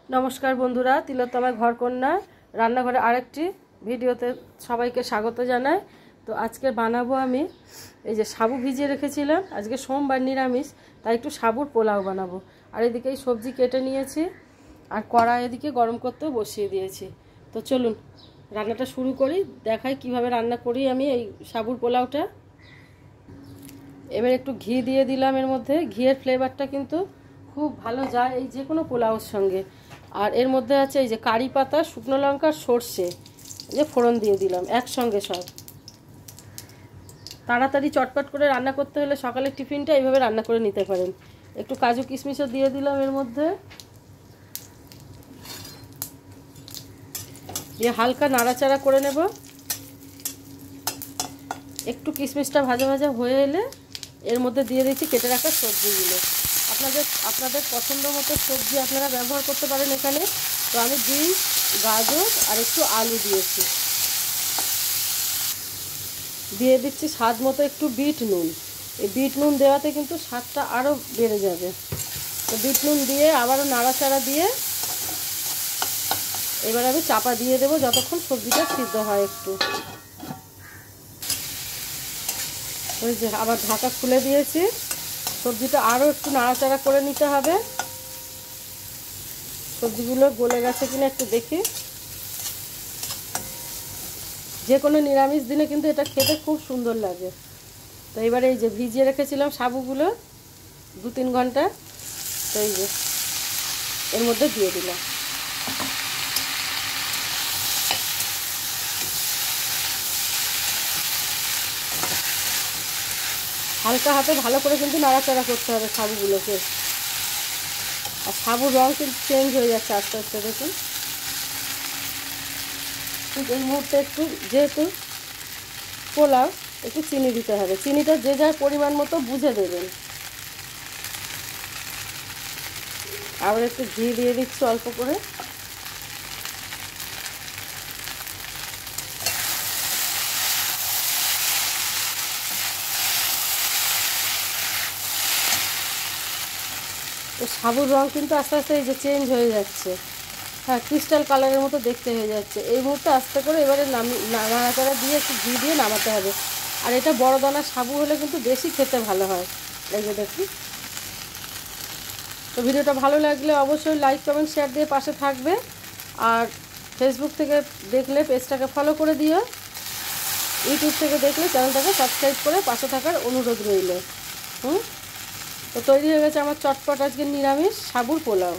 नमस्कार बंधुरा तिलोत्तमा घरकन्या रान्नाघरे आरेकटी भिडियोते सबाइके स्वागत जानाई। तो आज के बानाबो आमी এই যে সাবু ভিজিয়ে রেখেছিলাম, আজকে সোমবার নিরামিষ, তাই একটু সাবুর পোলাও বানাবো। আর এদিকে এই সবজি কেটে নিয়েছি আর কড়াই এদিকে গরম করতেও বসিয়ে দিয়েছি। তো চলুন রান্নাটা শুরু করি, দেখাই কিভাবে রান্না করি আমি এই সাবুর পোলাওটা। এবার একটু ঘি দিয়ে দিলাম এর মধ্যে, ঘিয়ের ফ্লেভারটা কিন্তু খুব ভালো যায় এই যে কোনো পোলাওর সঙ্গে। আর এর মধ্যে আছে এই যে কারি পাতা, শুকনো লঙ্কা, সর্ষে, এই যে ফোড়ন দিয়ে দিলাম একসঙ্গে সব। তাড়াতাড়ি চটপট করে রান্না করতে হলে সকালের টিফিনটা এইভাবে রান্না করে নিতে পারেন। একটু কাজু কিশমিশও দিয়ে দিলাম এর মধ্যে, দিয়ে হালকা নাড়াচাড়া করে নেব। একটু কিশমিশটা ভাজা ভাজা হয়ে এলে এর মধ্যে দিয়ে দিচ্ছি কেটে রাখা সবজিগুলো। আপনাদের পছন্দ মতো সবজি আপনারা ব্যবহার করতে পারেন এখানে। তো আমি বিনস, গাজর আর একটু আলু দিয়েছি। দিয়ে দিচ্ছি স্বাদ মতো একটু বিট নুন। এই বিট নুন দেওয়াতে কিন্তু স্বাদটা আরও বেড়ে যাবে। তো বিট নুন দিয়ে আবারও নাড়াচাড়া দিয়ে এবার আমি চাপা দিয়ে দেবো যতক্ষণ সবজিটা সিদ্ধ হয় একটু। ওই যে আবার ঢাকা খুলে দিয়েছি, সবজিটা আরও একটু নাড়াচাড়া করে নিতে হবে। সবজিগুলো গলে গেছে কিনা একটু দেখি। যে কোনো নিরামিষ দিনে কিন্তু এটা খেতে খুব সুন্দর লাগে। তো এবারে এই যে ভিজিয়ে রেখেছিলাম সাবুগুলো 2-3 ঘন্টা, তো এই যে এর মধ্যে দিয়ে দিলাম। হালকা হাতে ভালো করে কিন্তু নাড়াচাড়া করতে হবে সাবুগুলোকে। আর সাবুর রং কিন্তু চেঞ্জ হয়ে যাচ্ছে আস্তে আস্তে, দেখুন। এই মুহূর্তে একটু যেহেতু পোলাও একটু চিনি দিতে হবে, চিনিটা যে যার পরিমাণ মতো বুঝে দেবেন। আবার একটু ঘি দিয়ে দিচ্ছি অল্প করে। তো সাবুর রং কিন্তু আস্তে আস্তে এই যে চেঞ্জ হয়ে যাচ্ছে, হ্যাঁ ক্রিস্টাল কালারের মতো দেখতে হয়ে যাচ্ছে। এই মুহূর্তে আস্তে করে এবারে নাড়াচাড়া দিয়ে একটু ঘি দিয়ে নামাতে হবে। আর এটা বড় দানার সাবু হলে কিন্তু বেশি খেতে ভালো হয়। এই যে দেখুন। তো ভিডিওটা ভালো লাগলে অবশ্যই লাইক, কমেন্ট, শেয়ার দিয়ে পাশে থাকবে। আর ফেসবুক থেকে দেখলে পেজটাকে ফলো করে দিও, ইউটিউব থেকে দেখলে চ্যানেলটাকে সাবস্ক্রাইব করে পাশে থাকার অনুরোধ রইল। তো তৈরি হয়ে গেছে আমার চটপট আজকে নিরামিষ সাবুর পোলাও।